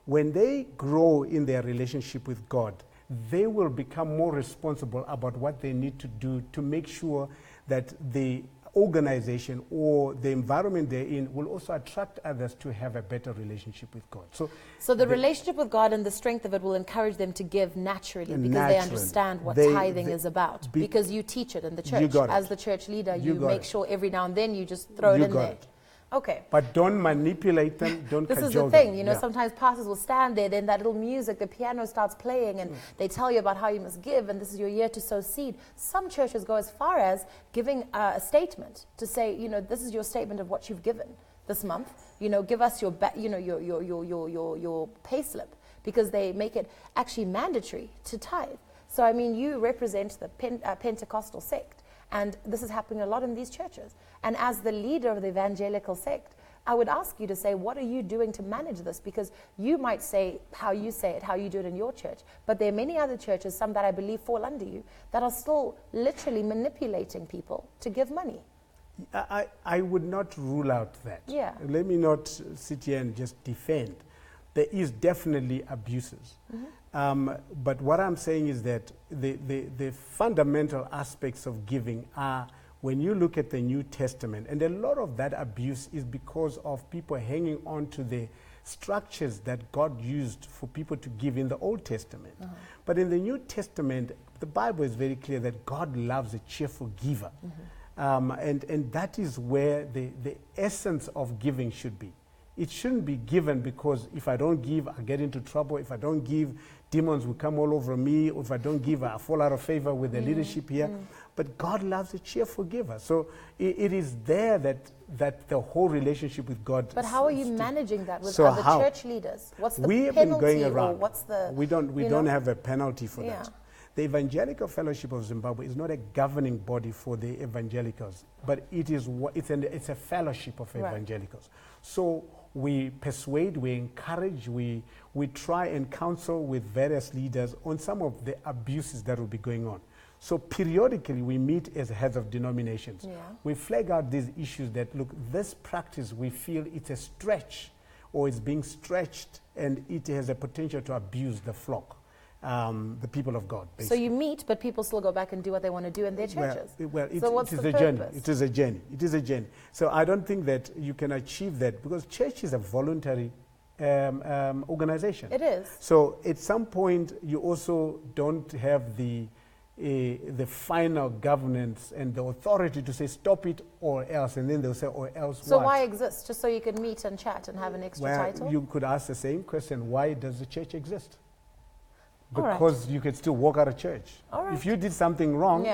when they grow in their relationship with God, they will become more responsible about what they need to do to make sure that the organization or the environment they're in will also attract others to have a better relationship with God. So the relationship with God and the strength of it will encourage them to give naturally because they understand what tithing is about. Because you teach it in the church. As the church leader, you make sure every now and then you just throw it in there. Okay. But don't manipulate them, don't This cajole is the thing, them. you know, sometimes pastors will stand there, then that little music, the piano starts playing, and they tell you about how you must give, and this is your year to sow seed. Some churches go as far as giving a statement to say, you know, this is your statement of what you've given this month. You know, give us your your pay slip, because they make it actually mandatory to tithe. So, I mean, you represent the Pentecostal sect. And this is happening a lot in these churches. And as the leader of the evangelical sect, I would ask you to say, what are you doing to manage this? Because you might say how you say it, how you do it in your church. But there are many other churches, some that I believe fall under you, that are still literally manipulating people to give money. I would not rule out that. Yeah. Let me not sit here and just defend. There is definitely abuses. But what I'm saying is that the fundamental aspects of giving are, when you look at the New Testament, and a lot of that abuse is because of people hanging on to the structures that God used for people to give in the Old Testament. But in the New Testament, the Bible is very clear that God loves a cheerful giver. And that is where the essence of giving should be. It shouldn't be given because if I don't give, I get into trouble. If I don't give, demons will come all over me. Or if I don't give, I fall out of favor with the leadership here. But God loves a cheerful giver. So it is there that the whole relationship with God. But how are you managing that with other church leaders? What's the we penalty? Have been going around. Or what's the, we don't have a penalty for that. The Evangelical Fellowship of Zimbabwe is not a governing body for the evangelicals, but it's a fellowship of evangelicals. So we persuade, we encourage, we try and counsel with various leaders on some of the abuses that will be going on. So periodically we meet as heads of denominations. We flag out these issues that, look, this practice, we feel it's a stretch or it's being stretched and it has a potential to abuse the flock. The people of God, basically. So you meet, but people still go back and do what they want to do in their churches. So what's the purpose? It is a journey. It is a journey. So I don't think that you can achieve that because church is a voluntary organization. It is. So at some point, you also don't have the final governance and the authority to say stop it or else, and then they'll say or else. So why exist? Just so you can meet and chat and have an extra title? You could ask the same question: why does the church exist? Because you could still walk out of church. If you did something wrong,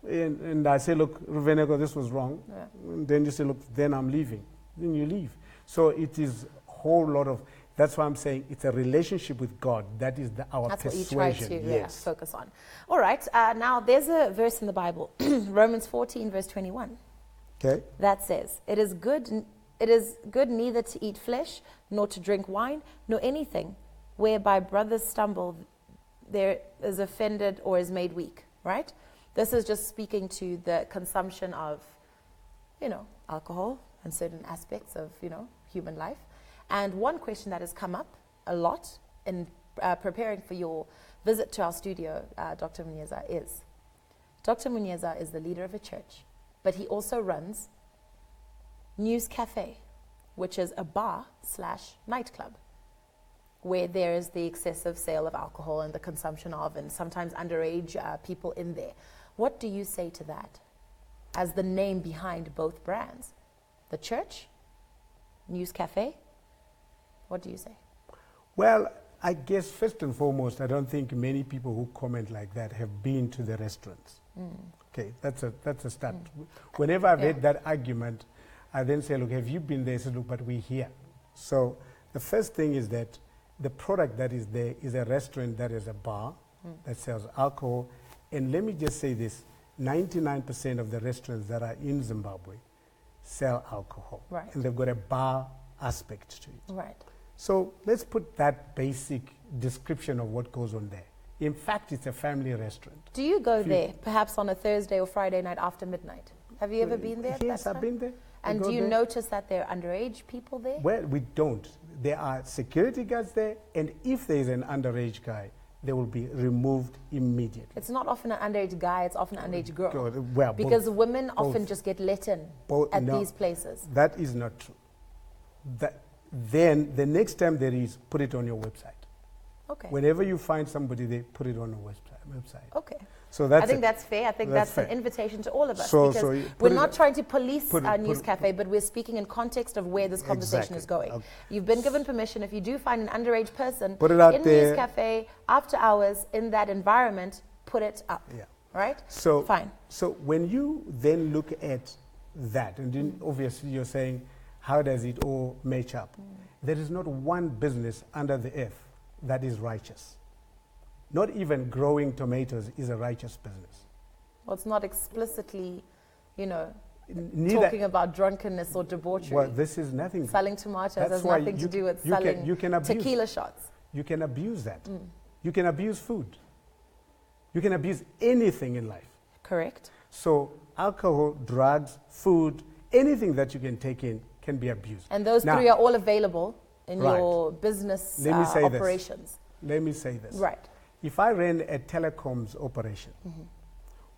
and I say, look, Ruvheneko, this was wrong, and then you say, look, then I'm leaving. Then you leave. So it is a whole lot of, that's why I'm saying it's a relationship with God. That is our persuasion. What you try to focus on. All right, now there's a verse in the Bible, Romans 14, verse 21. Okay. That says, it is good neither to eat flesh, nor to drink wine, nor anything whereby brothers stumble, there is offended or is made weak, right? This is just speaking to the consumption of, alcohol and certain aspects of, human life. And one question that has come up a lot in preparing for your visit to our studio, Dr. Munyeza, is Dr. Munyeza is the leader of a church, but he also runs News Cafe, which is a bar/nightclub, where there is the excessive sale of alcohol and the consumption of, and sometimes underage people in there. What do you say to that as the name behind both brands? The church, News Cafe, what do you say? Well, I guess first and foremost, I don't think many people who comment like that have been to the restaurants. Okay, that's a start. Whenever I've heard that argument, I then say, look, have you been there? I say, look, but we're here. So the first thing is that the product that is there is a restaurant that is a bar that sells alcohol. And let me just say this, 99% of the restaurants that are in Zimbabwe sell alcohol. Right. And they've got a bar aspect to it. Right. So let's put that basic description of what goes on there. In fact, it's a family restaurant. Do you go there, perhaps on a Thursday or Friday night after midnight? Have you ever been there? Yes, I've been there. And do you notice that there are underage people there? Well, we don't. there are security guards there, and if there is an underage guy, they will be removed immediately. It's not often an underage guy, it's often an underage girl. Well, because women often just get let in at these places. That is not true. Then the next time there is, put it on your website. Okay. Whenever you find somebody, they put it on a website. Okay. So that's I think that's fair. I think that's an invitation to all of us. So because we're not trying to police our news cafe, but we're speaking in context of where this conversation is going. Okay. You've been given permission. If you do find an underage person in news cafe, after hours, in that environment, put it up. Yeah. Right? So fine. So when you then look at that, and then obviously you're saying, how does it all match up? There is not one business under the earth that is righteous. Not even growing tomatoes is a righteous business. Well, it's not explicitly, talking about drunkenness or debauchery. Well, this is nothing. Selling tomatoes has nothing to do with selling tequila shots. You can abuse that. You can abuse food. You can abuse anything in life. Correct. So alcohol, drugs, food, anything that you can take in can be abused. And those three are all available in your business operations. Let me say this. Right. If I ran a telecoms operation,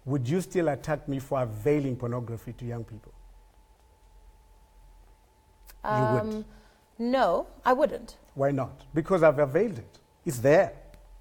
would you still attack me for availing pornography to young people? You would. No, I wouldn't. Why not? Because I've availed it. It's there.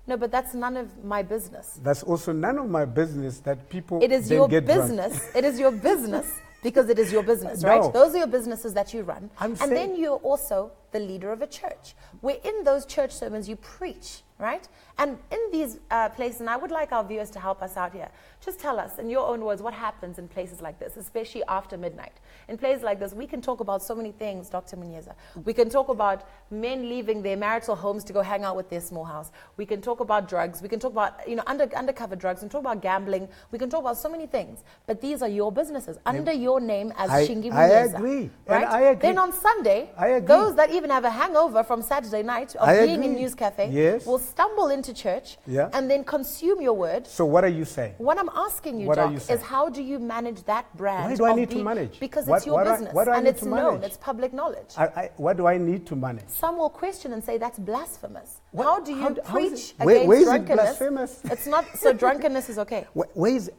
No, but that's none of my business. That's also none of my business that people It is your business. It is your business because it is your business, right? Those are your businesses that you run. And then you're also the leader of a church, where in those church sermons you preach, right? And in these places, and I would like our viewers to help us out here, just tell us in your own words what happens in places like this, especially after midnight. In places like this, we can talk about so many things, Dr. Munyeza. We can talk about men leaving their marital homes to go hang out with their small house. We can talk about drugs. We can talk about undercover drugs. We can talk about gambling. We can talk about so many things. But these are your businesses under your name as Shingi Munyeza. I agree. Right? And I agree. Then on Sunday, those that even have a hangover from Saturday night of being in News Cafe will stumble into church and then consume your word. So what are you saying? What I'm asking you, Doc, is how do you manage that brand? Why do I need to manage? Because it's your business and it's known, it's public knowledge. What do I need to manage? Some will question and say that's blasphemous. How do you preach against drunkenness? It's not, so drunkenness is okay.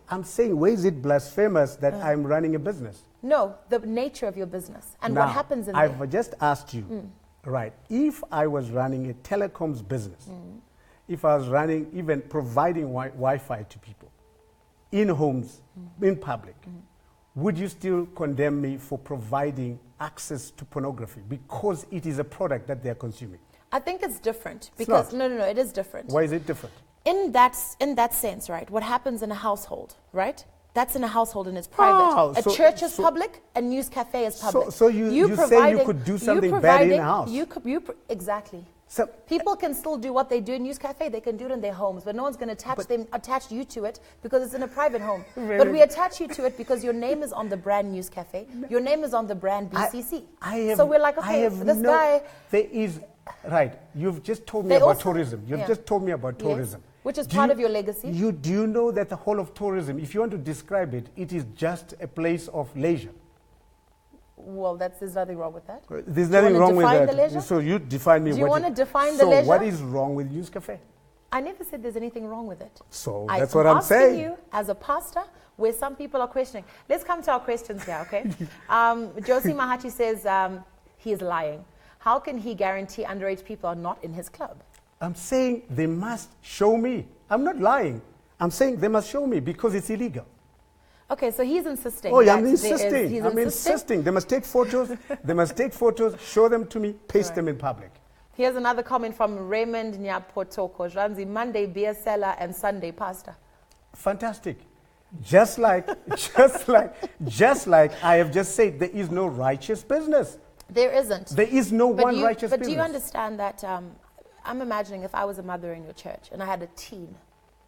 I'm saying, where is it blasphemous that I'm running a business? No, the nature of your business and what happens in there. I've just asked you, right, if I was running a telecoms business, if I was running, even providing Wi-Fi to people, in homes, in public, would you still condemn me for providing access to pornography because it is a product that they are consuming? I think it's different because no, it is different. Why is it different? In that sense, right? What happens in a household, right? That's in a household and it's private. A church is public, a news cafe is public. So you say you could do something bad in a house? Exactly. So people can still do what they do in News Cafe. They can do it in their homes, but no one's going to attach you to it because it's in a private home. But we attach you to it because your name is on the brand News Cafe. Your name is on the brand BCC. So we're like, okay, this guy. There is, right, you've just told me about tourism. You've just told me about tourism. Which is part of your legacy. Do you know that the whole of tourism, if you want to describe it, it is just a place of leisure? Well, there's nothing wrong with that. There's nothing wrong with that. The leisure? So you define me. Do you want to define the leisure? So what is wrong with News Cafe? I never said there's anything wrong with it. So that's what I'm saying. I'm asking you, as a pastor, where some people are questioning. Let's come to our questions here, okay? Josie Mahachi says he is lying. How can he guarantee underage people are not in his club? I'm saying they must show me. I'm not lying. I'm saying they must show me because it's illegal. Okay, so he's insisting. Oh, yeah, I'm insisting. I'm insisting. They must take photos. They must take photos, show them to me, paste them in public. Here's another comment from Raymond Nyapotoko. Ranzi, Monday beer seller and Sunday pastor. Fantastic. Just like I have just said, there is no righteous business. There isn't. There is no righteous business. But do you understand that I'm imagining if I was a mother in your church and I had a teen,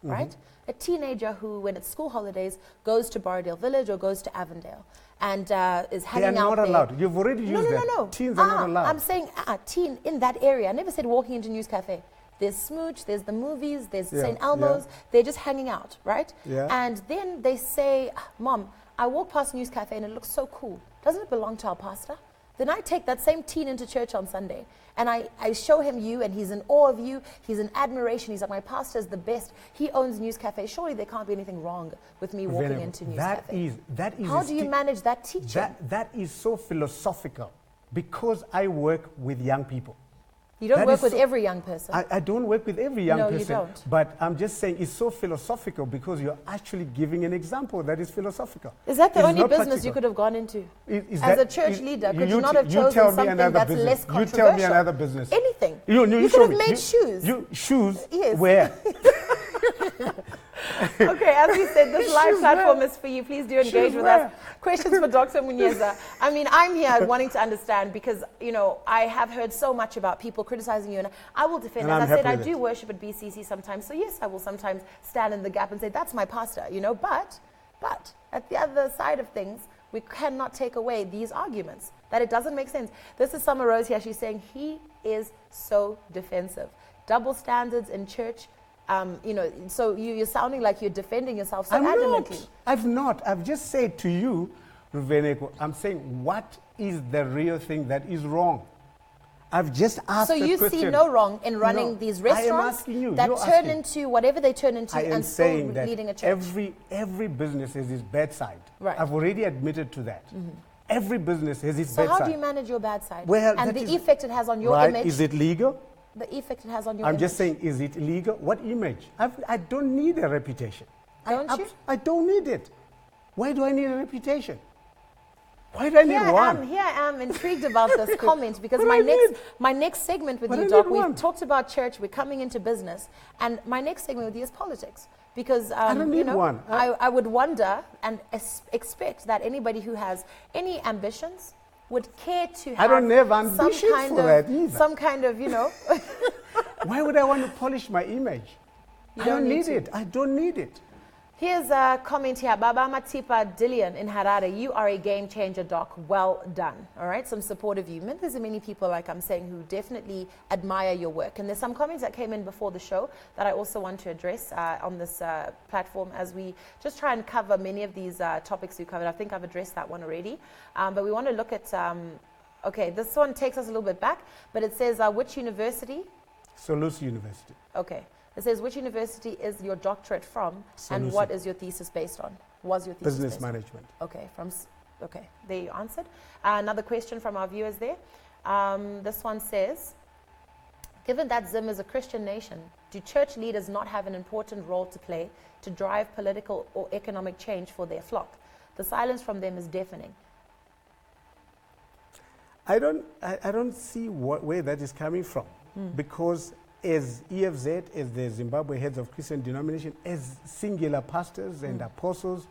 right? A teenager who, when it's school holidays, goes to Borrowdale Village or goes to Avondale and is hanging out there. They are not allowed. You've already used that. No. Teens are not allowed. I'm saying teen in that area. I never said walking into News Cafe. There's Smooch, there's the movies, there's St. Elmo's. They're just hanging out, right? Yeah. And then they say, Mom, I walk past News Cafe and it looks so cool. Doesn't it belong to our pastor? then I take that same teen into church on Sunday and I show him you, and he's in awe of you, he's in admiration, he's like, my pastor is the best, he owns News Cafe. Surely there can't be anything wrong with me walking into News Cafe. That is how do you manage that teaching? That is so philosophical, because I work with young people. You don't work with every young person. I don't work with every young person. No, you don't. But I'm just saying it's so philosophical because you're actually giving an example that is philosophical. Is that the only business you could have gone into? As a church leader, could you not have chosen something that's less controversial? You tell me another business. Anything. You could have made shoes. Shoes? Yes. Where? Okay, as we said, this live platform is for you. Please do engage with us. Questions for Dr. Munyeza. I mean, I'm here wanting to understand because, you know, I have heard so much about people criticizing you, and I will defend. As I said, I do worship at BCC sometimes, so yes, I will sometimes stand in the gap and say, that's my pastor, you know, but at the other side of things, we cannot take away these arguments, that it doesn't make sense. This is Summer Rose here. She's saying he is so defensive. Double standards in church. You know, so you're sounding like you're defending yourself so adamantly. I've not. I've just said to you, Ruvheneko, I'm saying, what is the real thing that is wrong? I've just asked So you see no wrong in running these restaurants that turn into whatever they turn into and still leading a church? Every business has its bad side. Right. I've already admitted to that. Mm-hmm. Every business has its bad side. So how do you manage your bad side? Well, and the effect it has on your image? Is it legal? The effect it has on your image. I'm just saying, is it legal? What image? I don't need a reputation. Don't you? I don't need it. Why do I need a reputation? Why do I need one? Here I am intrigued about this comment because my next segment with you, Doc, we've talked about church, we're coming into business, and my next segment with you is politics. Because I don't need one. I would wonder and expect that anybody who has any ambitions would care to have I don't have ambitions for that either. Some kind of, you know. Why would I want to polish my image? I don't need it. I don't need it. Here's a comment here. Baba Matipa Dillian in Harare. You are a game changer, Doc. Well done. All right. Some support of you. There's many people, like I'm saying, who definitely admire your work. And there's some comments that came in before the show that I also want to address on this platform as we just try and cover many of these topics we covered. I think I've addressed that one already. But we want to look at, okay, this one takes us a little bit back, but it says, which university? Solus University. Okay. It says, which university is your doctorate from, and what is your thesis based on? Was your thesis Business management. Okay, okay, there you answered. Another question from our viewers there. This one says, given that Zim is a Christian nation, do church leaders not have an important role to play to drive political or economic change for their flock? The silence from them is deafening. I don't see where that is coming from, because as EFZ, as the Zimbabwe Heads of Christian Denomination, as singular pastors and apostles,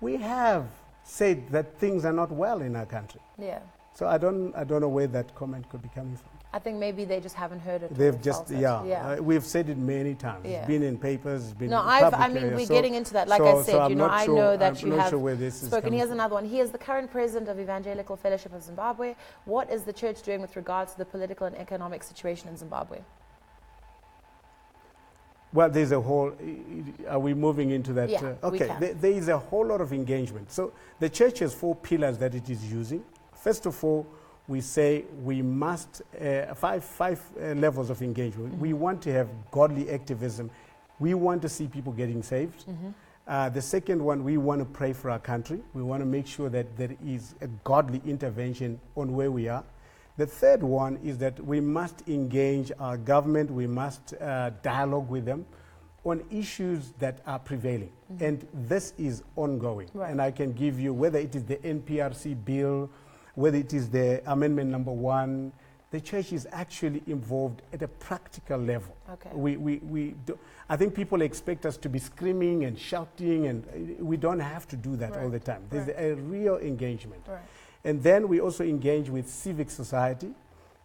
we have said that things are not well in our country. Yeah. So I don't know where that comment could be coming from. I think maybe they just haven't heard it. They've just, we've said it many times. Yeah. It's been in papers, it's been we're getting into that. Like I said, I know that you have spoken. Here's another one. He is the current president of Evangelical Fellowship of Zimbabwe. What is the church doing with regards to the political and economic situation in Zimbabwe? Well, there's a whole, are we moving into that? Yeah, okay, there is a whole lot of engagement. So the church has 4 pillars that it is using. First of all, we say we must, five levels of engagement. Mm-hmm. We want to have godly activism. We want to see people getting saved. Mm-hmm. The second one, we want to pray for our country. We want to make sure that there is a godly intervention on where we are. The third one is that we must engage our government, we must dialogue with them on issues that are prevailing. Mm-hmm. And this is ongoing. Right. And I can give you, whether it is the NPRC bill, whether it is the amendment number 1, the church is actually involved at a practical level. Okay. I think people expect us to be screaming and shouting, and we don't have to do that all the time. There's a real engagement. Right. And then we also engage with civic society,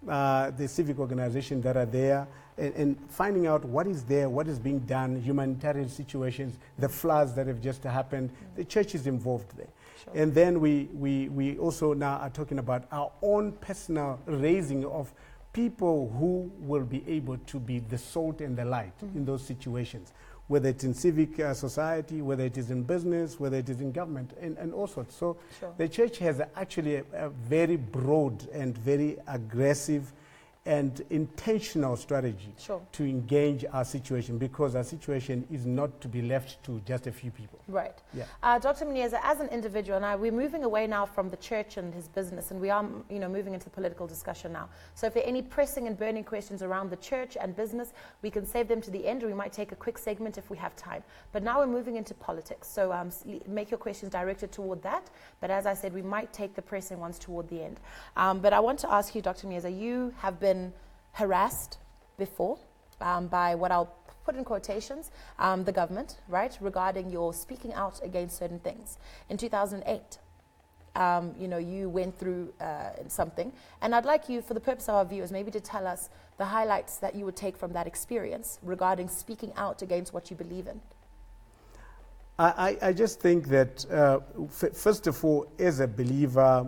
the civic organizations that are there, and finding out what is there, what is being done, humanitarian situations, the floods that have just happened. The church is involved there. Sure. And then we also now are talking about our own personal raising of people who will be able to be the salt and the light in those situations. whether it's in civic society, whether it is in business, whether it is in government, and all sorts. So the church has actually a very broad and very aggressive and intentional strategy to engage our situation, because our situation is not to be left to just a few people. Right. Yeah. Dr. Munyeza, as an individual, now we're moving away now from the church and his business, and we are, moving into the political discussion now. So if there are any pressing and burning questions around the church and business, we can save them to the end, or we might take a quick segment if we have time. But now we're moving into politics, so make your questions directed toward that. But as I said, we might take the pressing ones toward the end. But I want to ask you, Dr. Munyeza, you have been harassed before by what I'll put in quotations, the government, right, regarding your speaking out against certain things. In 2008, you went through something, and I'd like you, for the purpose of our viewers, maybe to tell us the highlights that you would take from that experience regarding speaking out against what you believe in. I just think that, first of all, as a believer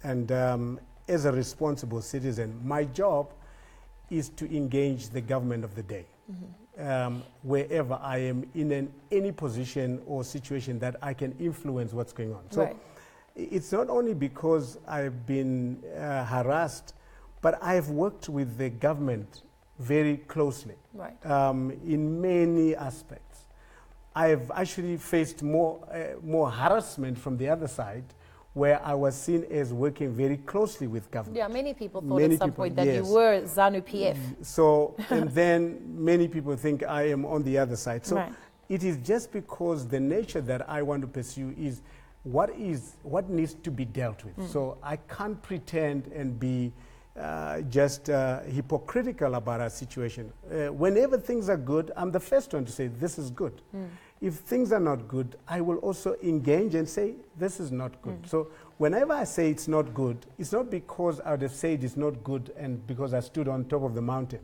and as a responsible citizen, my job is to engage the government of the day, wherever I am in any position or situation that I can influence what's going on. So it's not only because I've been harassed, but I've worked with the government very closely in many aspects. I've actually faced more harassment from the other side, where I was seen as working very closely with government. Yeah, many people thought at some point that you were ZANU-PF. So, and then many people think I am on the other side. So it is just because the nature that I want to pursue is what needs to be dealt with. So I can't pretend and be just hypocritical about our situation. Whenever things are good, I'm the first one to say this is good. If things are not good, I will also engage and say this is not good. So whenever I say it's not good, it's not because I would have said it's not good and because I stood on top of the mountain.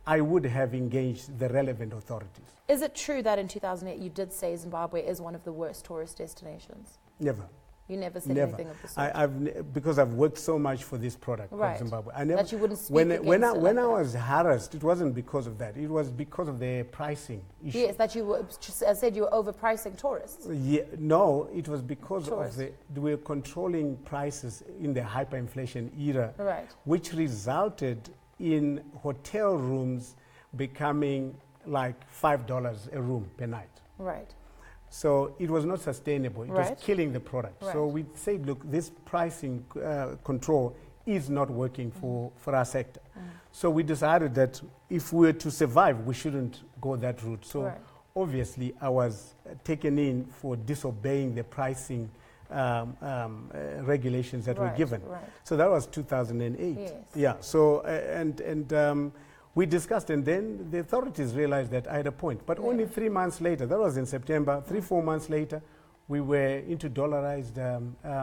I would have engaged the relevant authorities. Is it true that in 2008 you did say Zimbabwe is one of the worst tourist destinations? Never. You never said anything of the sort? Because I've worked so much for this product called Zimbabwe. I never, that you wouldn't speak when I was harassed, it wasn't because of that. It was because of the pricing issue. Yes, that you said you were overpricing tourists. Yeah, no, it was because of we were controlling prices in the hyperinflation era, which resulted in hotel rooms becoming like $5 a room per night. Right. So it was not sustainable. It was killing the product. So we said, look, this pricing control is not working for our sector. So we decided that if we were to survive, we shouldn't go that route. So obviously I was taken in for disobeying the pricing regulations that were given. So that was 2008. Yes. Yeah. So we discussed, and then the authorities realized that I had a point. But only 3 months later, that was in September, 4 months later, we were into dollarized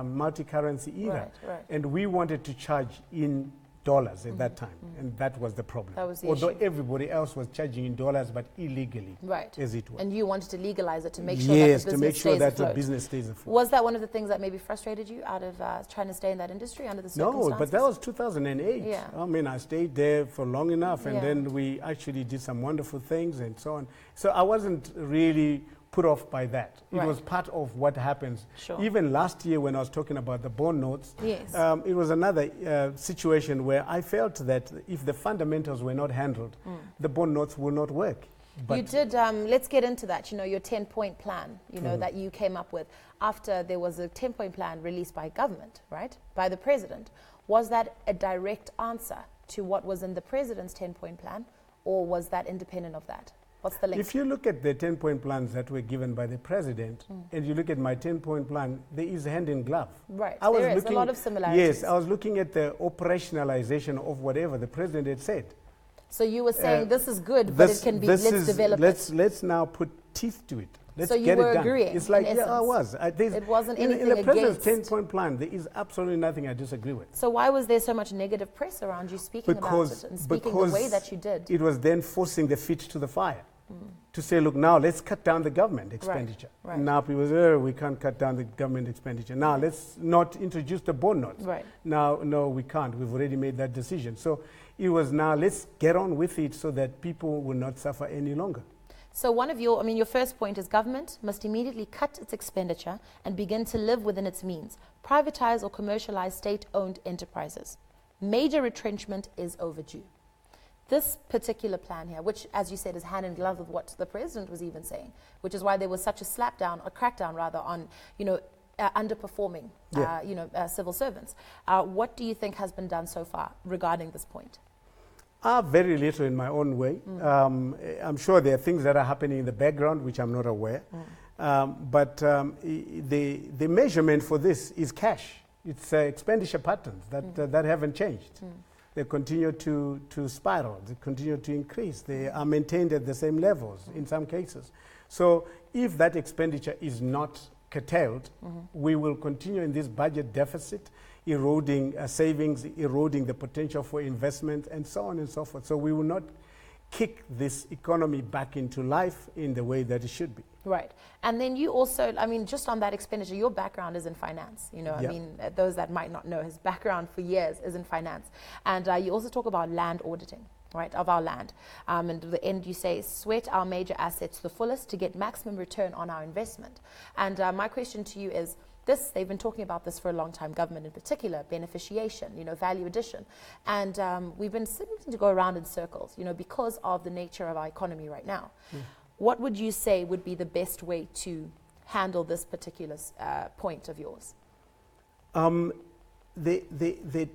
multi-currency era. And we wanted to charge in dollars at that time. And that was the problem. That was the Although issue. everybody else was charging in dollars, but illegally, as it was. And you wanted to legalize it to make sure that the business to make sure that the afloat. business stays afloat. Was that one of the things that maybe frustrated you out of trying to stay in that industry under the circumstances? No, but that was 2008. Yeah. I mean, I stayed there for long enough, and then we actually did some wonderful things and so on. So I wasn't really put off by that. It was part of what happens. Even last year when I was talking about the bond notes, it was another situation where I felt that if the fundamentals were not handled, the bond notes will not work. But you did, let's get into that, your 10-point plan, that you came up with after there was a 10-point plan released by government, right, by the president. Was that a direct answer to what was in the president's 10-point plan, or was that independent of that? What's the link? If you look at the 10-point plans that were given by the president, and you look at my 10-point plan, there is hand in glove. Right, there is a lot of similarities. Yes, I was looking at the operationalization of whatever the president had said. So you were saying this is good, but it can be, let's develop it. Let's now put teeth to it. Let's so you get were it done. agreeing, It's like, in yeah, I was. It wasn't anything in the president's against. 10-point plan, there is absolutely nothing I disagree with. So why was there so much negative press around you speaking about it and speaking the way that you did? It was then forcing the feet to the fire. To say, look, now let's cut down the government expenditure. Now people say, we can't cut down the government expenditure. Now let's not introduce the bond notes. Now, no, we can't. We've already made that decision. So it was now, let's get on with it so that people will not suffer any longer. So one of your first point is government must immediately cut its expenditure and begin to live within its means. Privatize or commercialize state-owned enterprises. Major retrenchment is overdue. This particular plan here, which, as you said, is hand in glove with what the president was even saying, which is why there was such a crackdown rather, on, underperforming, civil servants. What do you think has been done so far regarding this point? Very little in my own way. I'm sure there are things that are happening in the background which I'm not aware. But the measurement for this is cash. It's expenditure patterns that haven't changed. They continue to spiral. They continue to increase. They are maintained at the same levels in some cases. So if that expenditure is not curtailed, we will continue in this budget deficit, eroding savings, eroding the potential for investment, and so on and so forth. So we will not kick this economy back into life in the way that it should be. Right. And then you also, just on that expenditure, your background is in finance. Those that might not know, his background for years is in finance. And you also talk about land auditing, right, of our land. And at the end you say, sweat our major assets to the fullest to get maximum return on our investment. And my question to you is, they've been talking about this for a long time, government in particular, beneficiation, value addition. And we've been seeming to go around in circles, because of the nature of our economy right now. What would you say would be the best way to handle this particular point of yours? The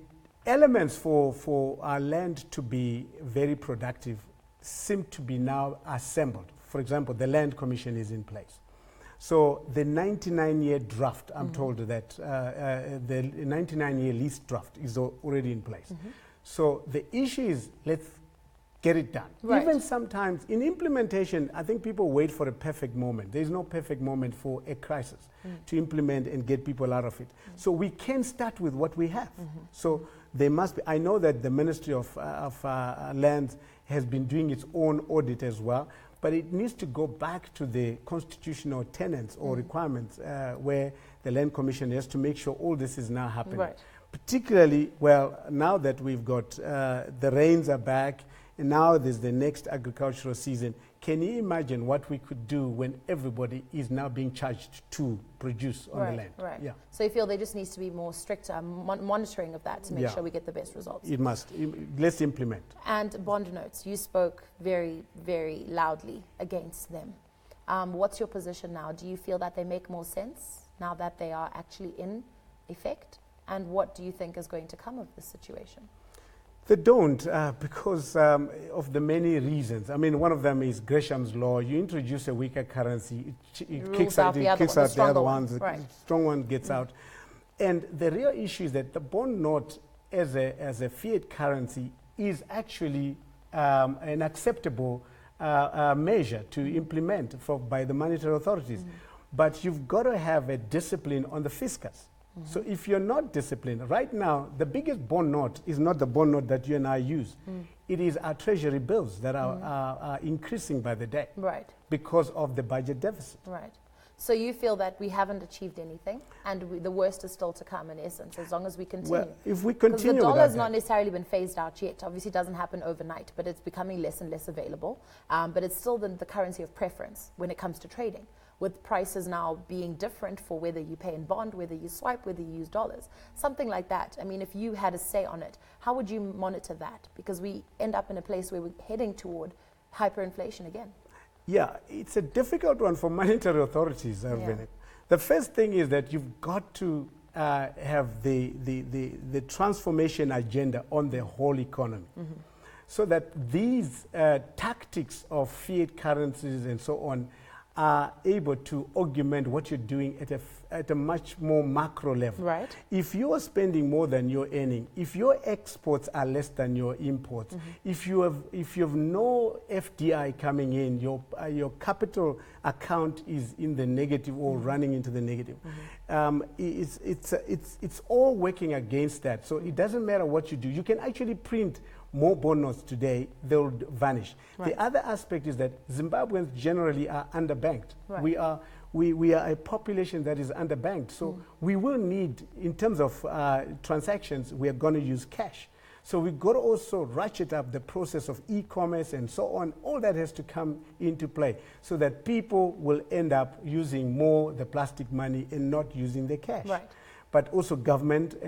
elements for our land to be very productive seem to be now assembled. For example, the Land Commission is in place. So the 99-year draft, I'm told that the 99-year lease draft is already in place. So the issue is, let's get it done. Right. Even sometimes in implementation, I think people wait for a perfect moment. There's no perfect moment for a crisis to implement and get people out of it. So we can start with what we have. So there must be, I know that the Ministry of Lands has been doing its own audit as well, but it needs to go back to the constitutional tenets or requirements where the Land Commission has to make sure all this is now happening. Right. Particularly, now that we've got the rains are back, and now there's the next agricultural season. Can you imagine what we could do when everybody is now being charged to produce on the land? Right. Yeah. So you feel there just needs to be more strict monitoring of that to make sure we get the best results? It must. Let's implement. And bond notes, you spoke very, very loudly against them. What's your position now? Do you feel that they make more sense now that they are actually in effect? And what do you think is going to come of this situation? They don't, because of the many reasons. One of them is Gresham's law. You introduce a weaker currency, it kicks out the other ones. Right. The strong one gets out. And the real issue is that the bond note as a fiat currency is actually an acceptable measure to implement by the monetary authorities. But you've got to have a discipline on the fiscus. So if you're not disciplined, right now, the biggest bond note is not the bond note that you and I use. It is our treasury bills that are increasing by the day. Right. Because of the budget deficit. Right. So you feel that we haven't achieved anything and the worst is still to come, in essence, as long as we continue? Well, if we continue, because the dollar has not necessarily been phased out yet. Obviously, it doesn't happen overnight, but it's becoming less and less available. But it's still the currency of preference when it comes to trading, with prices now being different for whether you pay in bond, whether you swipe, whether you use dollars, something like that. If you had a say on it, how would you monitor that? Because we end up in a place where we're heading toward hyperinflation again. Yeah, it's a difficult one for monetary authorities, Ruvheneko. The first thing is that you've got to have the transformation agenda on the whole economy. So that these tactics of fiat currencies and so on are able to augment what you're doing at a much more macro level. Right. If you are spending more than you're earning, if your exports are less than your imports, if you have no FDI coming in, your capital account is in the negative or running into the negative, it's all working against that. So it doesn't matter what you do. You can actually print more bond notes today, they'll vanish. Right. The other aspect is that Zimbabweans generally are underbanked. Right. We are a population that is underbanked. So we will need, in terms of transactions, we are going to use cash. So we've got to also ratchet up the process of e-commerce and so on. All that has to come into play so that people will end up using more the plastic money and not using the cash. Right. But also government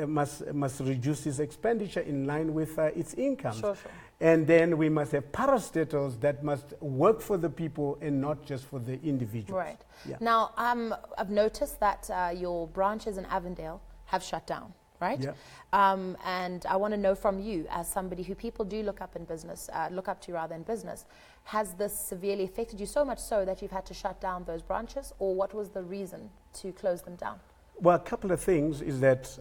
must reduce its expenditure in line with its income. Sure, sure. And then we must have parastatals that must work for the people and not just for the individuals. Right. Yeah. Now, I've noticed that your branches in Avondale have shut down, right? Yeah. And I want to know from you, as somebody who people do look up in business, in business, has this severely affected you, so much so that you've had to shut down those branches, or what was the reason to close them down? Well, a couple of things is that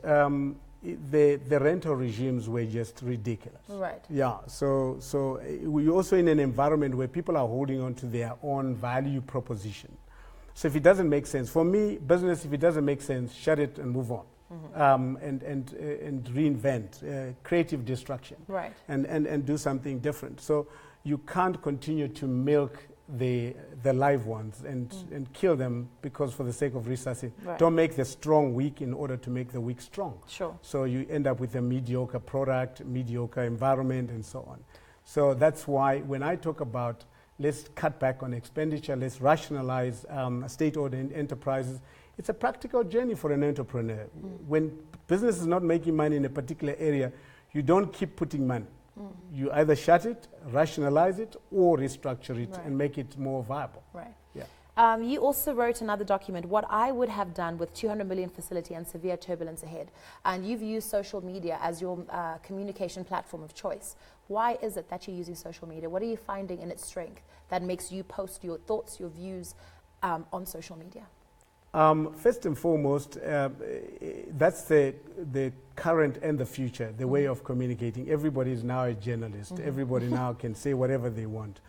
the rental regimes were just ridiculous. Right. Yeah, so we're also in an environment where people are holding on to their own value proposition. So if it doesn't make sense, for me, business, if it doesn't make sense, shut it and move on. And reinvent, creative destruction. Right. And do something different. So you can't continue to milk the live ones and kill them because for the sake of resources. Right. Don't make the strong weak in order to make the weak strong. Sure. So you end up with a mediocre product, mediocre environment, and so on. So that's why when I talk about let's cut back on expenditure, let's rationalize state-owned enterprises, it's a practical journey for an entrepreneur. When business is not making money in a particular area, you don't keep putting money. You either shut it, rationalize it, or restructure it and make it more viable. Right. Yeah. You also wrote another document, What I Would Have Done with 200 Million Facility and Severe Turbulence Ahead. And you've used social media as your communication platform of choice. Why is it that you're using social media? What are you finding in its strength that makes you post your thoughts, your views on social media? First and foremost, that's the current and the future, the way of communicating. Everybody is now a journalist. Everybody now can say whatever they want.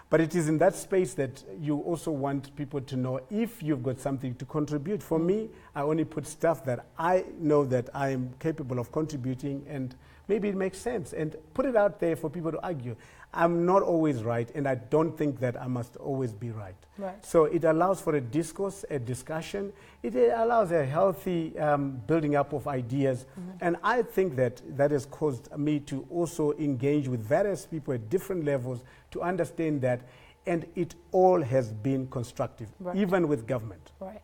But it is in that space that you also want people to know if you've got something to contribute. For me, I only put stuff that I know that I am capable of contributing, and maybe it makes sense, and put it out there for people to argue. I'm not always right, and I don't think that I must always be right. Right. So it allows for a discourse, a discussion. It allows a healthy building up of ideas. And I think that that has caused me to also engage with various people at different levels to understand that, and it all has been constructive, even with government. Right.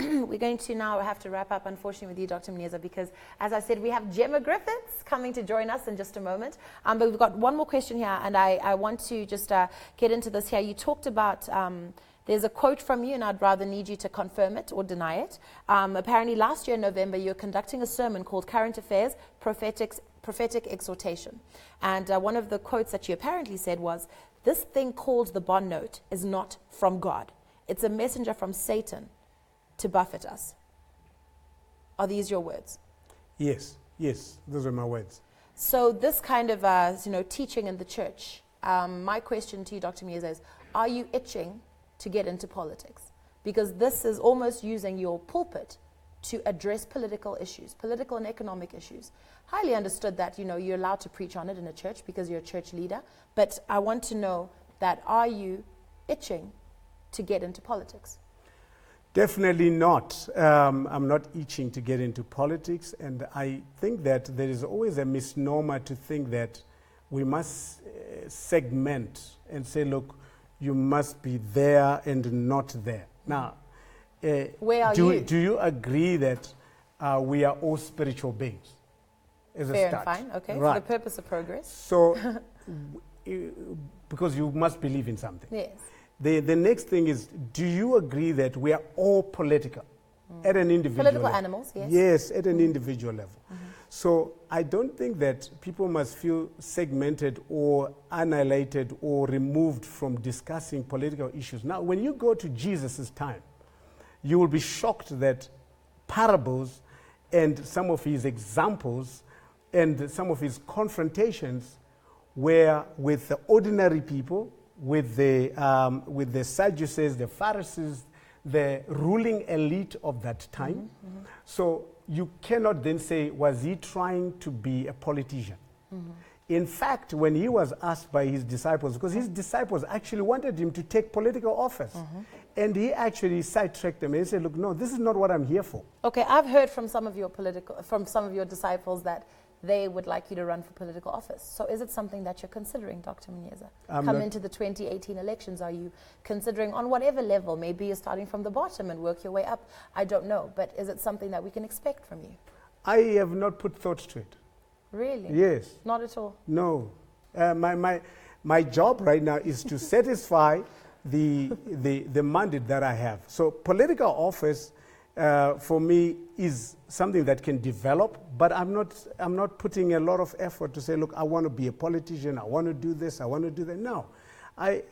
We're going to now have to wrap up, unfortunately, with you, Dr. Munyeza, because, as I said, we have Gemma Griffiths coming to join us in just a moment. But we've got one more question here, and I want to just get into this here. You talked about, there's a quote from you, and I'd rather need you to confirm it or deny it. Apparently, last year in November, you were conducting a sermon called Current Affairs, Prophetic Exhortation. And one of the quotes that you apparently said was, "This thing called the bond note is not from God. It's a messenger from Satan to buffet us." Are these your words? Yes, those are my words. So this kind of teaching in the church, my question to you, Dr. Munyeza, is, are you itching to get into politics? Because this is almost using your pulpit to address political issues, political and economic issues. Highly understood that, you're allowed to preach on it in a church because you're a church leader, but I want to know that, are you itching to get into politics? Definitely not. I'm not itching to get into politics, and I think that there is always a misnomer to think that we must segment and say, look, you must be there and not there. Now, where are you? Do you agree that we are all spiritual beings? As Fair a start? and fine, okay, right. For the purpose of progress. So, because you must believe in something. Yes. The next thing is, do you agree that we are all political at an individual Political level? animals, yes. Yes, at an individual level. So I don't think that people must feel segmented or annihilated or removed from discussing political issues. Now, when you go to Jesus' time, you will be shocked that parables and some of his examples and some of his confrontations were with the ordinary people, with the Sadducees, the Pharisees, the ruling elite of that time. So you cannot then say, was he trying to be a politician? In fact, when he was asked by his disciples, because his disciples actually wanted him to take political office, and he actually sidetracked them and he said, look, no, this is not what I'm here for. Okay, I've heard from some of your disciples that they would like you to run for political office. So is it something that you're considering, Dr. Munyeza? I'm Come not- into the 2018 elections, are you considering on whatever level? Maybe you're starting from the bottom and work your way up. I don't know. But is it something that we can expect from you? I have not put thought to it. Really? Yes. Not at all? No. My job right now is to satisfy the mandate that I have. So political office for me is something that can develop, but I'm not putting a lot of effort to say, look, I want to be a politician, I want to do this, I want to do that. No. I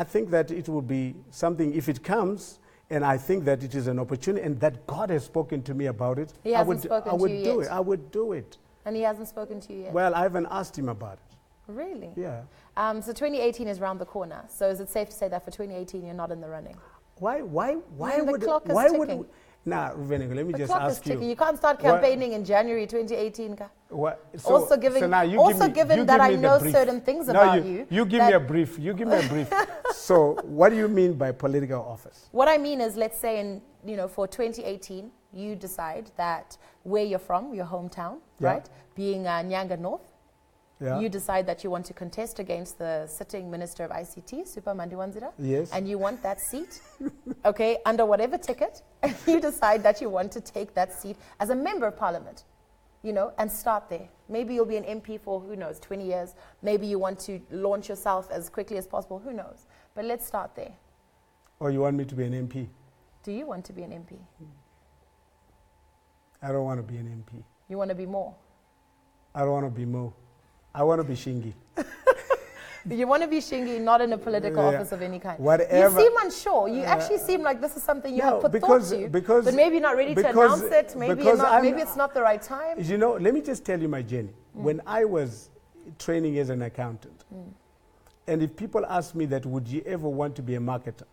think that it will be something, if it comes, and I think that it is an opportunity and that God has spoken to me about it, He hasn't spoken to you yet. I would do it. And he hasn't spoken to you yet? Well, I haven't asked him about it. Really? Yeah. So 2018 is round the corner. So is it safe to say that for 2018 you're not in the running? Why Man, the would clock is why ticking. would Nah, Ruvheneko, let me The just clock is ask you. ticking. You can't start campaigning in January 2018. Ka. So now you Given that I know certain things about you. You give me a brief. You give me a brief. So what do you mean by political office? What I mean is, let's say for 2018, you decide that where you're from, your hometown, Yeah. right, being Nyanga North, Yeah. you decide that you want to contest against the sitting Minister of ICT, Super Mandiwanzira. Yes. And you want that seat, okay, under whatever ticket, and you decide that you want to take that seat as a member of parliament, and start there. Maybe you'll be an MP for, who knows, 20 years. Maybe you want to launch yourself as quickly as possible, who knows. But let's start there. Or you want me to be an MP? Do you want to be an MP? I don't want to be an MP. You want to be more? I don't want to be Mo. I want to be Shingi. You want to be Shingi, not in a political Yeah. office of any kind. Whatever. You seem unsure. You actually seem like this is something you have put because, thought to, because, but maybe not ready to because- announce it. Maybe because maybe it's not the right time. Let me just tell you my journey. When I was training as an accountant, and if people ask me that, would you ever want to be a marketer?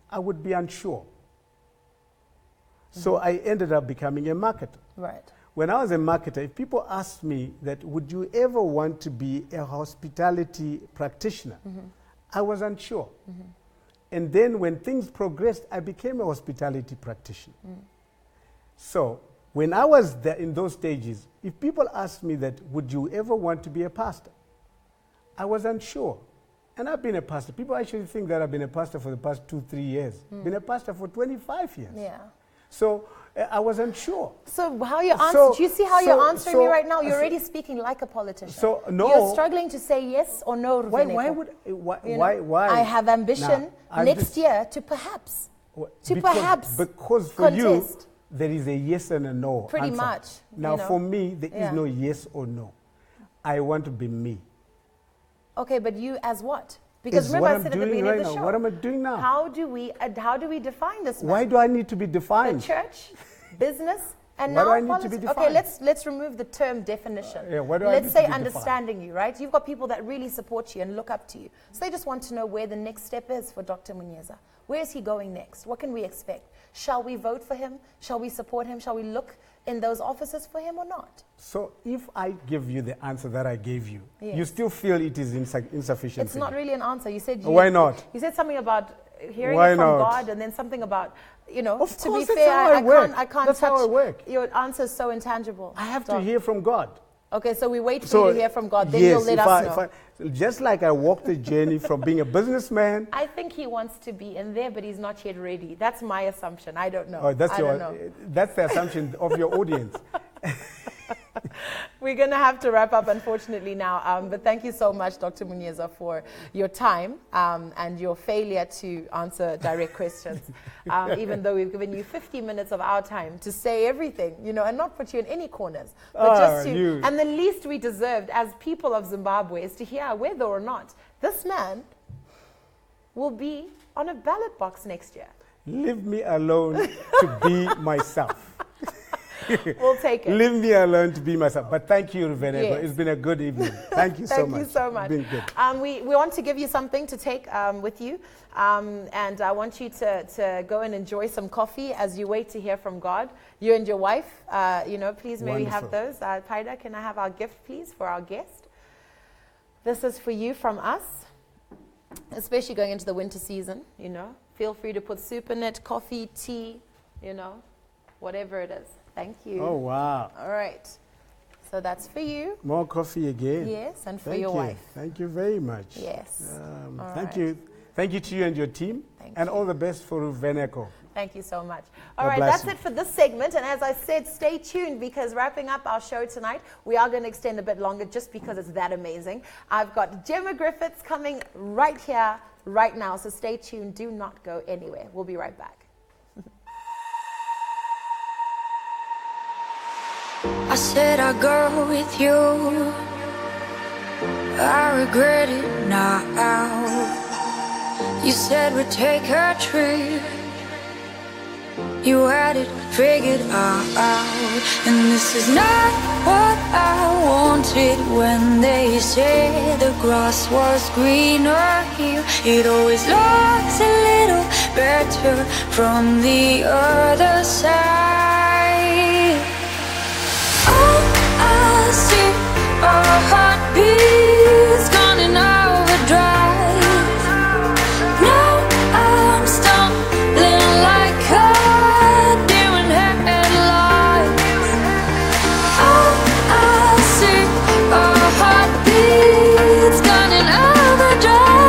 I would be unsure. So I ended up becoming a marketer. Right. When I was a marketer, if people asked me that, would you ever want to be a hospitality practitioner? I was unsure. And then when things progressed, I became a hospitality practitioner. So when I was there in those stages, if people asked me that, would you ever want to be a pastor? I was unsure. And I've been a pastor. People actually think that I've been a pastor for the past 2-3 years. Been a pastor for 25 years. Yeah. So I was unsure. So how you answer? Do you see how you're answering me right now? You're so- already speaking like a politician. So, no. You're struggling to say yes or no, Why Ruvheneko. why? I have ambition next year to perhaps because for you contest. there is a yes and a no Pretty answer. much, Now for me there is no yes or no. I want to be me. Okay, but you as what? Because Is remember what I I'm said at the doing beginning right of the now. show. What am I doing now? How do we define this man? Why do I need to be defined? The church, business, and Why now do I need to politics. be Okay, defined? let's remove the term definition. Yeah, why do I let's need say to be understanding you, right? You've got people that really support you and look up to you. So they just want to know where the next step is for Dr. Munyeza. Where is he going next? What can we expect? Shall we vote for him? Shall we support him? Shall we look in those offices for him or not? So if I give you the answer that I gave you, Yes. you still feel it is insufficient. It's for not you? really an answer. You said Why not? You said something about hearing Why it from not? God, and then something about Of to be course, that's fair, how I work. I can't That's touch. how I work. Your answer is so intangible. I have Doc. to hear from God. Okay, so we wait for you to hear from God. Then yes, you'll let us know. Just like I walked the journey from being a businessman. I think he wants to be in there, but he's not yet ready. That's my assumption. I don't know. Oh, that's I don't know. That's the assumption of your audience. We're going to have to wrap up, unfortunately, now. But thank you so much, Dr. Munyeza, for your time and your failure to answer direct questions. Even though we've given you 50 minutes of our time to say everything, and not put you in any corners. But just to, and the least we deserved as people of Zimbabwe is to hear whether or not this man will be on a ballot box next year. Leave me alone to be myself. We'll take it. Leave me alone to be myself. But thank you, Ruvheneko. Yes. It's been a good evening. Thank you so much. Thank you so much. It's been good. We want to give you something to take with you. And I want you to go and enjoy some coffee as you wait to hear from God. You and your wife, please may we have those. Paida, can I have our gift, please, for our guest? This is for you from us, especially going into the winter season, Feel free to put soup in it, coffee, tea, whatever it is. Thank you. Oh, wow. All right. So that's for you. More coffee again. Yes, and for Thank your you. wife. Thank you very much. Yes. Thank right. you. Thank you to you and your team. Thank all the best for Ruvheneko. Thank you so much. All God right, bless that's you. it for this segment. And as I said, stay tuned because wrapping up our show tonight, we are going to extend a bit longer just because it's that amazing. I've got Gemma Griffiths coming right here, right now. So stay tuned. Do not go anywhere. We'll be right back. I said I'd go with you. I regret it now. You said we'd take a trip. You had it figured out. And this is not what I wanted when they said the grass was greener here. It always looks a little better from the other side. Oh, I see our heartbeats gone in overdrive. Now I'm stumbling like a deer in headlights. Oh, I see our heartbeats gone in overdrive.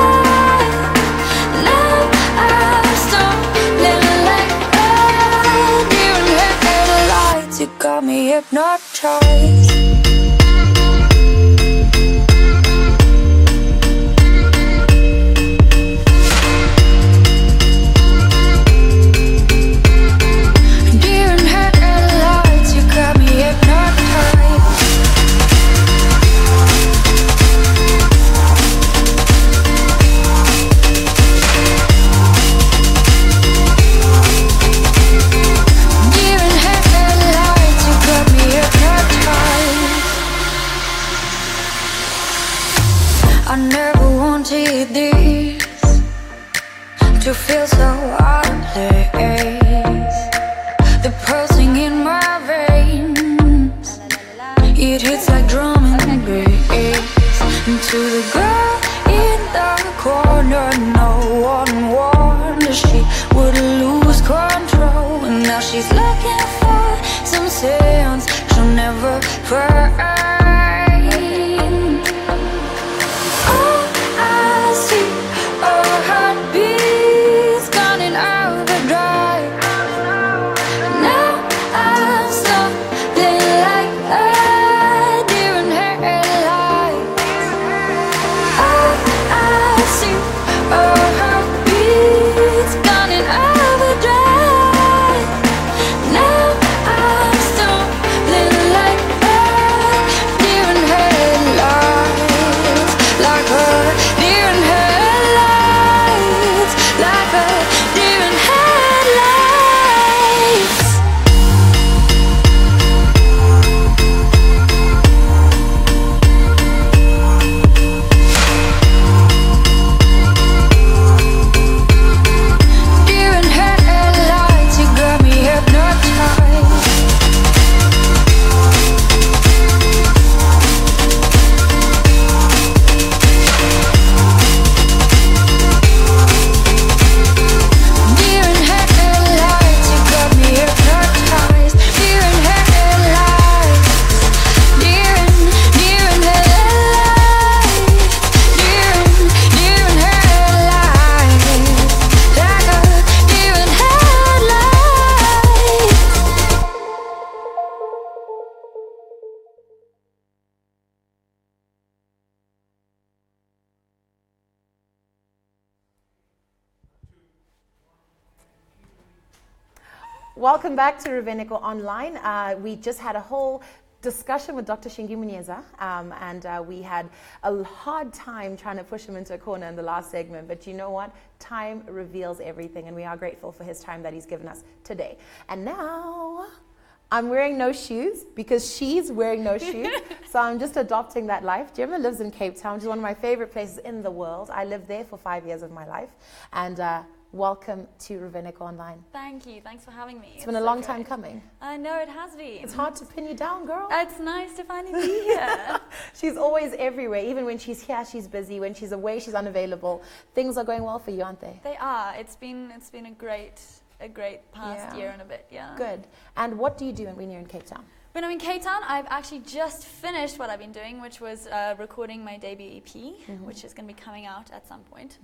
Now I'm stumbling like a deer in headlights. You got me hypnotized. I never wanted this to feel so out of place. The pulsing in my veins, it hits like drum and bass. And to the girl in the corner, no one warned she would lose control. And now she's looking for some sense she'll never find. Welcome back to Ruvheneko Online. We just had a whole discussion with Dr. Shingi Munyeza, and we had a hard time trying to push him into a corner in the last segment, but you know what? Time reveals everything, and we are grateful for his time that he's given us today. And now I'm wearing no shoes because she's wearing no shoes, so I'm just adopting that life. Gemma lives in Cape Town, which is one of my favorite places in the world. I lived there for 5 years of my life, and welcome to Ruvheneko Online. Thank you. Thanks for having me. It's been a long time coming. I know it has been. It's hard to pin you down, girl. It's nice to finally be here. She's always everywhere. Even when she's here, she's busy. When she's away, she's unavailable. Things are going well for you, aren't they? They are. It's been a great past year and a bit. Yeah. Good. And what do you do when you're in Cape Town? When I'm in Cape Town, I've actually just finished what I've been doing, which was recording my debut EP, which is going to be coming out at some point.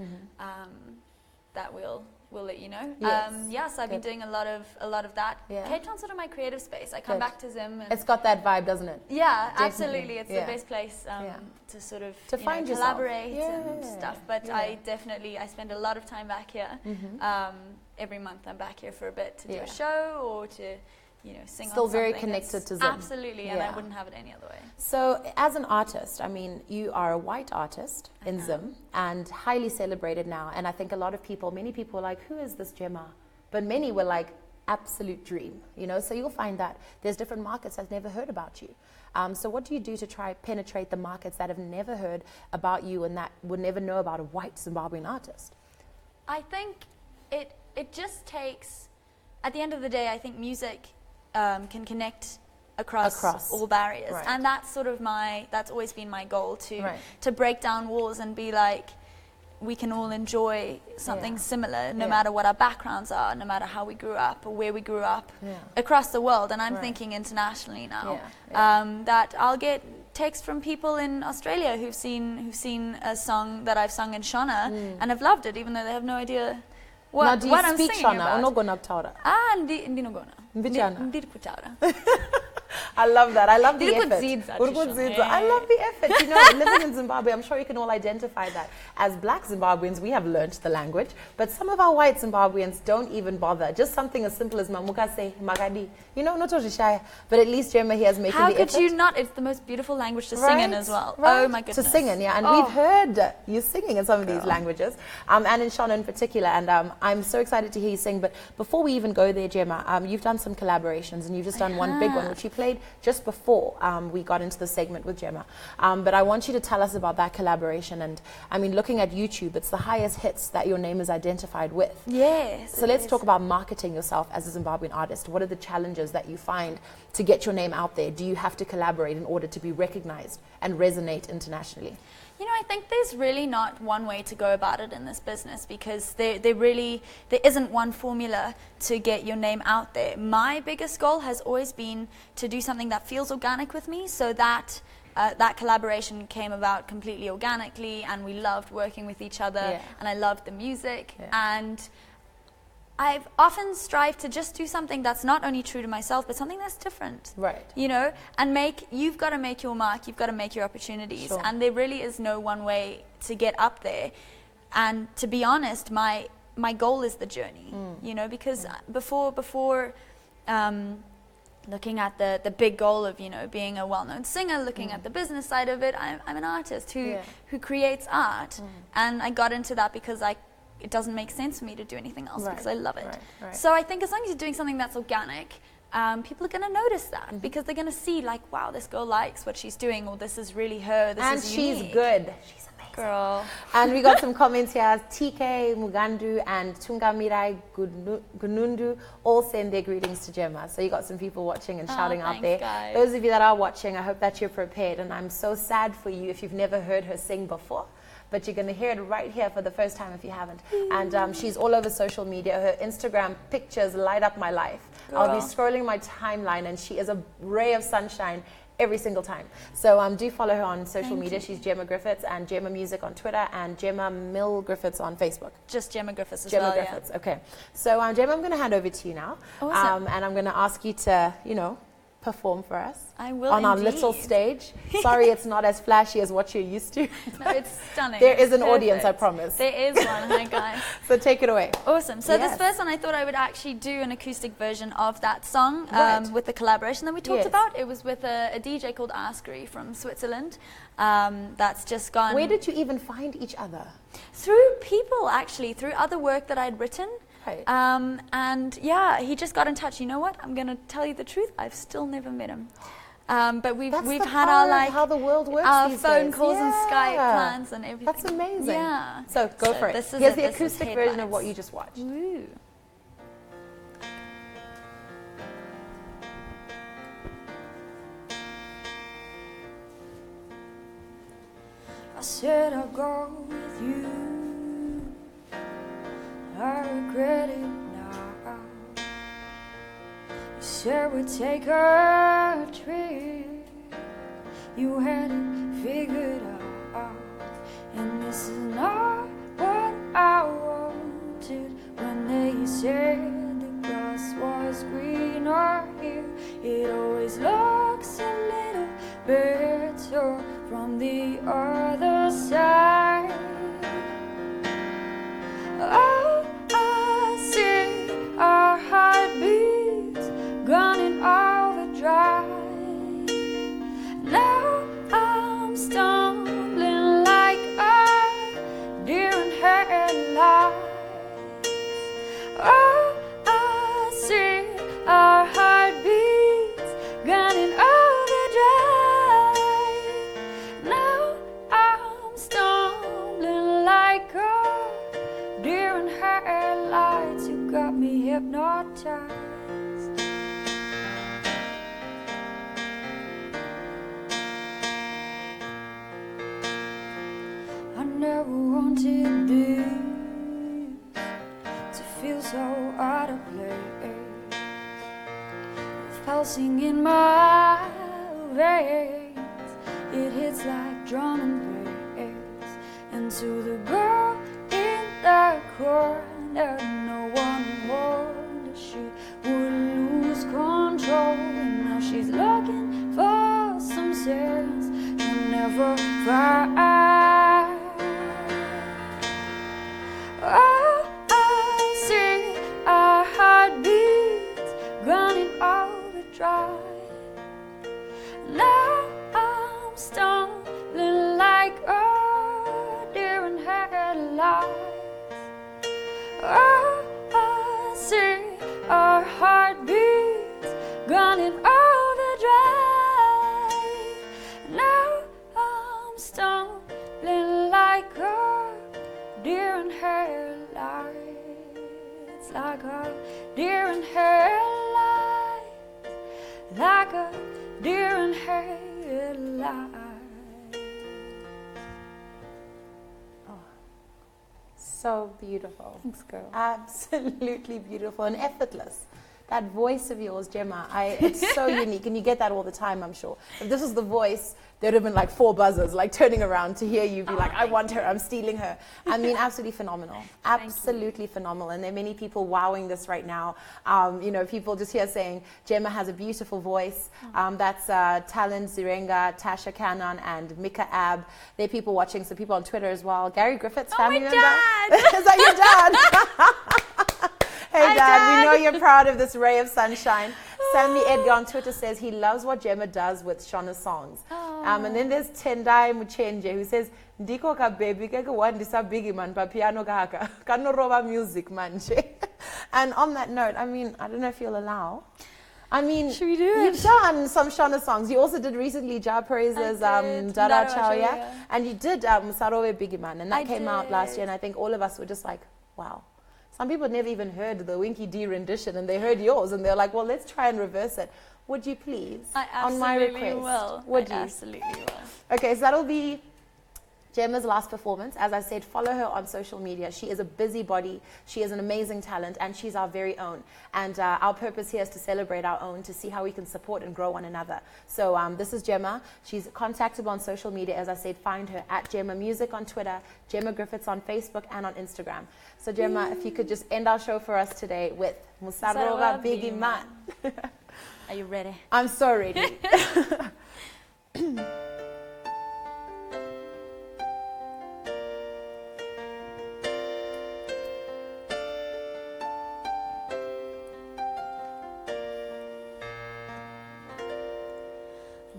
That we'll let you know. Yes. So I've been doing a lot of that. Yeah. Cape Town's sort of my creative space. I come back to Zim. And it's got that vibe, doesn't it? yeah, Definitely. absolutely. It's the best place to sort of find yourself. collaborate and stuff. But I spend a lot of time back here. Every month I'm back here for a bit to do a show or to sing Still on very something. connected to Zim. Absolutely, and I wouldn't have it any other way. So as an artist, I mean, you are a white artist in Zim and highly celebrated now. And I think many people are like, who is this Gemma? But many were like, absolute dream, So you'll find that there's different markets that's never heard about you. So what do you do to try penetrate the markets that have never heard about you and that would never know about a white Zimbabwean artist? I think it just takes, at the end of the day, I think music can connect across all barriers, and that's sort of that's always been my goal to break down walls and be like, we can all enjoy something similar, no matter what our backgrounds are, no matter how we grew up or where we grew up across the world. And I'm thinking internationally now, that I'll get texts from people in Australia who've seen a song that I've sung in Shona and have loved it, even though they have no idea what I'm singing about. Now, do you speak Shona or no Taura? Ndinogona. I love that. I love the effort. Yeah. I love the effort. Living in Zimbabwe, I'm sure you can all identify that. As black Zimbabweans, we have learnt the language, but some of our white Zimbabweans don't even bother. Just something as simple as Mamuka say, Magadi. Not Ojishaya, but at least Gemma here is making the effort. How could you not? It's the most beautiful language to sing in as well. Right. Oh my goodness. To sing in, yeah. And we've heard you singing in some of these languages, and in Shona in particular. And I'm so excited to hear you sing. But before we even go there, Gemma, you've done some collaborations, and you've just done one big one, which you played just before we got into the segment with Gemma. But I want you to tell us about that collaboration. And I mean, looking at YouTube, it's the highest hits that your name is identified with. Yes. So let's talk about marketing yourself as a Zimbabwean artist. What are the challenges that you find to get your name out there? Do you have to collaborate in order to be recognized and resonate internationally? I think there's really not one way to go about it in this business, because there isn't one formula to get your name out there. My biggest goal has always been to do something that feels organic with me, so that that collaboration came about completely organically, and we loved working with each other, and I loved the music, and I've often strived to just do something that's not only true to myself, but something that's different. Right. And you've got to make your mark, you've got to make your opportunities. Sure. And there really is no one way to get up there. And to be honest, my goal is the journey, because before looking at the big goal of, being a well-known singer, looking at the business side of it, I'm an artist who creates art. And I got into that because it doesn't make sense for me to do anything else because I love it. Right. So I think as long as you're doing something that's organic, people are going to notice that because they're going to see like, wow, this girl likes what she's doing, or this is really her, this is unique. And she's good. She's amazing. Girl. And we got some comments here. TK, Mugandu, and Tungamirai Gunundu all send their greetings to Gemma. So you got some people watching and shouting out there. Guys. Those of you that are watching, I hope that you're prepared. And I'm so sad for you if you've never heard her sing before. But you're going to hear it right here for the first time if you haven't. And she's all over social media. Her Instagram pictures light up my life. Girl. I'll be scrolling my timeline, and she is a ray of sunshine every single time. So do follow her on social media. She's Gemma Griffiths, and Gemma Music on Twitter, and Gemma Mill Griffiths on Facebook. Just Gemma Griffiths as Gemma Griffiths, okay. So Gemma, I'm going to hand over to you now. Awesome. And I'm going to ask you to, perform for us. I will on our little stage. Sorry, it's not as flashy as what you're used to. No, it's stunning. There is an audience, I promise. There is one, hi guys. So take it away. Awesome. So this first one, I thought I would actually do an acoustic version of that song with the collaboration that we talked about. It was with a DJ called Askery from Switzerland. That's just gone. Where did you even find each other? Through people, actually, through other work that I'd written. Right. And yeah, he just got in touch. You know what? I'm going to tell you the truth. I've still never met him. But we've had our how the world works our these phone days. calls and Skype plans and everything. That's amazing. Yeah. So go for it. Here's the acoustic version of what you just watched. Ooh. I said I'll go with you. I regret it now. You said we'd take a trip. You had it figured out, and this is not what I wanted. When they said the grass was greener here, it always looks a little better from the other side. Oh, I see our heartbeats gone in overdrive. Now I'm stumbling like a deer in headlights. Oh, I see our heartbeats gone in overdrive. Now I'm stumbling like a deer in headlights. You got me hypnotized. I never wanted this to feel so out of place, pulsing in my veins. It hits like drum and bass. And to the girl in the corner, no one warned she would lose control. And now she's looking for some sense she'll never find. Oh, I see our heartbeats gone in overdrive. Now I'm stumbling like a deer in headlights. Oh, I see our heartbeats gone in overdrive. Now I'm stumbling like a deer in headlights, like a deer in headlights, like a deer in headlights. Oh, so beautiful. Thanks, girl. Absolutely beautiful and effortless. That voice of yours, Gemma, it's so unique, and you get that all the time, I'm sure. If this was the voice, there'd have been like 4 buzzers, like turning around to hear you be like, I want her, I'm stealing her. I mean, absolutely phenomenal. Absolutely phenomenal. And there are many people wowing this right now. You know, people just here saying, Gemma has a beautiful voice. That's Talon Zirenga, Tasha Cannon, and Mika Ab. There are people watching, so people on Twitter as well. Gary Griffiths, family member. Dad. Is that your dad? Hey, Hi, Dad, we Dad. know you're proud of this ray of sunshine. Sammy Edgar on Twitter says he loves what Gemma does with Shauna's songs. And then there's Tendai Muchenje who says, Ndiko ka baby, keke wandisa bigi man, pa piano ka haka. Kano roba music manje. And on that note, I mean, I don't know if you'll allow. I mean, Should we do it? you've done some Shauna songs. You also did recently Ja Praise's did. Dada Dada Chow, Chow, yeah? yeah. And you did Sarowe Biggie Man, and that I came out last did. year, and I think all of us were just like, wow. Some people had never even heard the Winky D rendition, and they heard yours, and they're like, well, let's try and reverse it. Would you please? I on my absolutely request? will. Would I you? absolutely will. Okay, so that'll be Gemma's last performance. As I said, follow her on social media. She is a busybody. She is an amazing talent, and she's our very own. And our purpose here is to celebrate our own, to see how we can support and grow one another. So this is Gemma. She's contactable on social media. As I said, find her at Gemma Music on Twitter, Gemma Griffiths on Facebook, and on Instagram. So Gemma, if you could just end our show for us today with Musarova Biggie Man. Are you ready? I'm so ready.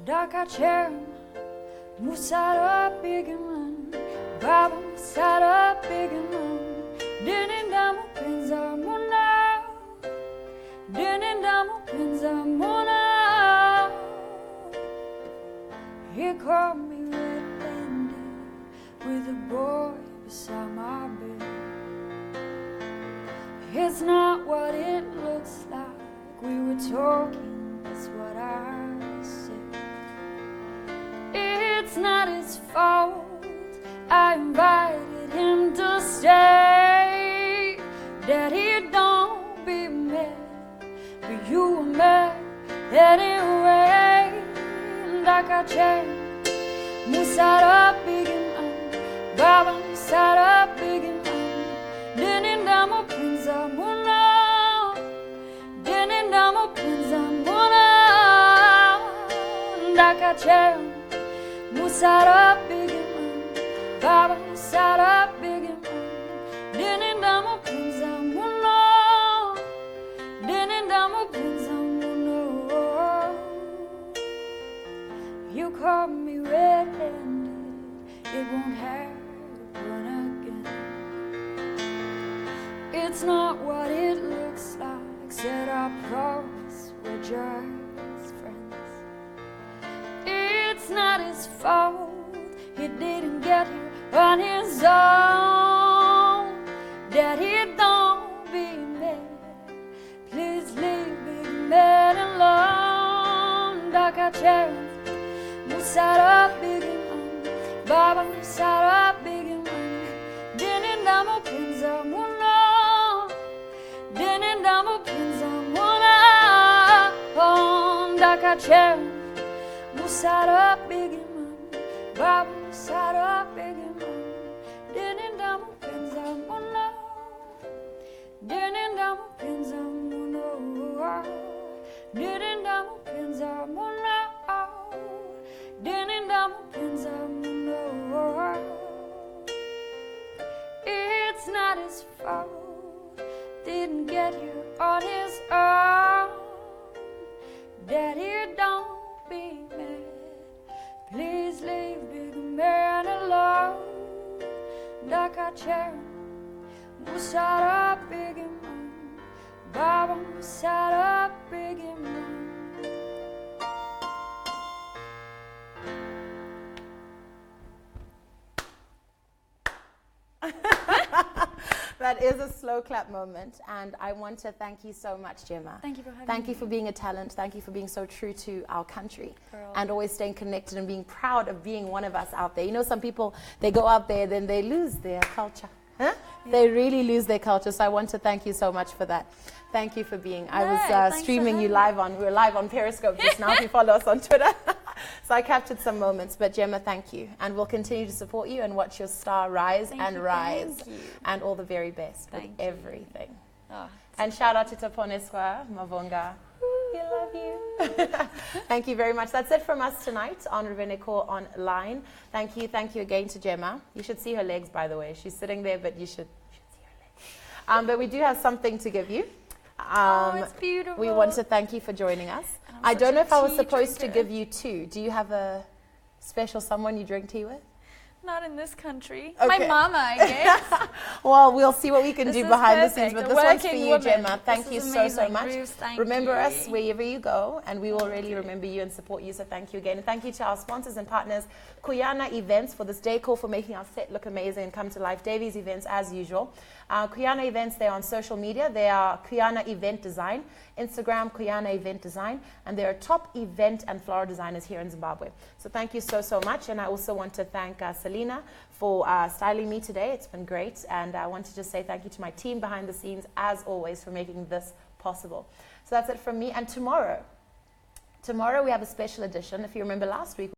Dakacher, Musara Bigaman, Baba Musara Bigaman, Dinendamu Pinza Muna, Dinendamu Pinza Muna. He called me red-handed with a boy beside my bed. It's not what it looks like. We were talking, that's what I said. It's not his fault. I invited him to stay. Daddy, don't be mad, but you were mad Anyway, ndakache musara bigima baba musara bigima dininda mupinza muna dininda mupinza muna ndakache musara bigima baba musara bigima dininda mupinza muna dininda mupinza muna. You caught me red-handed, it won't happen again. It's not what it looks like, said I promise we're just friends. It's not his fault, he didn't get here on his own. Daddy, don't be mad, please leave big man alone. Dakache musara bigima baba musara bigima dininda mupinza muna dininda mupinza muna ndakache musara bigima baba musara bigima dininda mupinza muna dininda mupinza muna dininda mupinza muna it's not his fault, didn't get here on his own. Daddy, don't be mad, please leave big man alone. Dakache musara bigima baba musara bigima. That is a slow clap moment, and I want to thank you so much, Gemma. Thank you for having me. Thank you for being a talent. Thank you for being so true to our country. Girl. And always staying connected and being proud of being one of us out there. You know, some people, they go out there, then they lose their culture. Huh? Yeah. They really lose their culture. So I want to thank you so much for that. Thank you for being. I was streaming you live on. We were live on Periscope just now. If you follow us on Twitter. So I captured some moments. But Gemma, thank you, and we'll continue to support you and watch your star rise and rise, and all the very best with everything. Oh, and shout out to Taponeswa Mavonga. We love you. Thank you very much. That's it from us tonight on Ruvheneko Online. Thank you again to Gemma. You should see her legs, by the way. She's sitting there, but you should see her legs. But we do have something to give you. It's beautiful. We want to thank you for joining us. I don't know if I was supposed to give you two. Do you have a special someone you drink tea with? Not in this country. Okay. My mama, I guess. Well, we'll see what we can do behind the scenes. But this one's for you, woman. Gemma. Thank you so much. Bruce, remember us wherever you go, and we will really remember you and support you. So thank you again. And thank you to our sponsors and partners, Kuyana Events, for this decor, for making our set look amazing and come to life. Davies Events, as usual. Kuyana Events, they're on social media. They are Kuyana Event Design, Instagram, Kuyana Event Design, and they're top event and floral designers here in Zimbabwe. So thank you so much. And I also want to thank Selena for styling me today. It's been great. And I want to just say thank you to my team behind the scenes, as always, for making this possible. So that's it from me. And tomorrow we have a special edition. If you remember last week,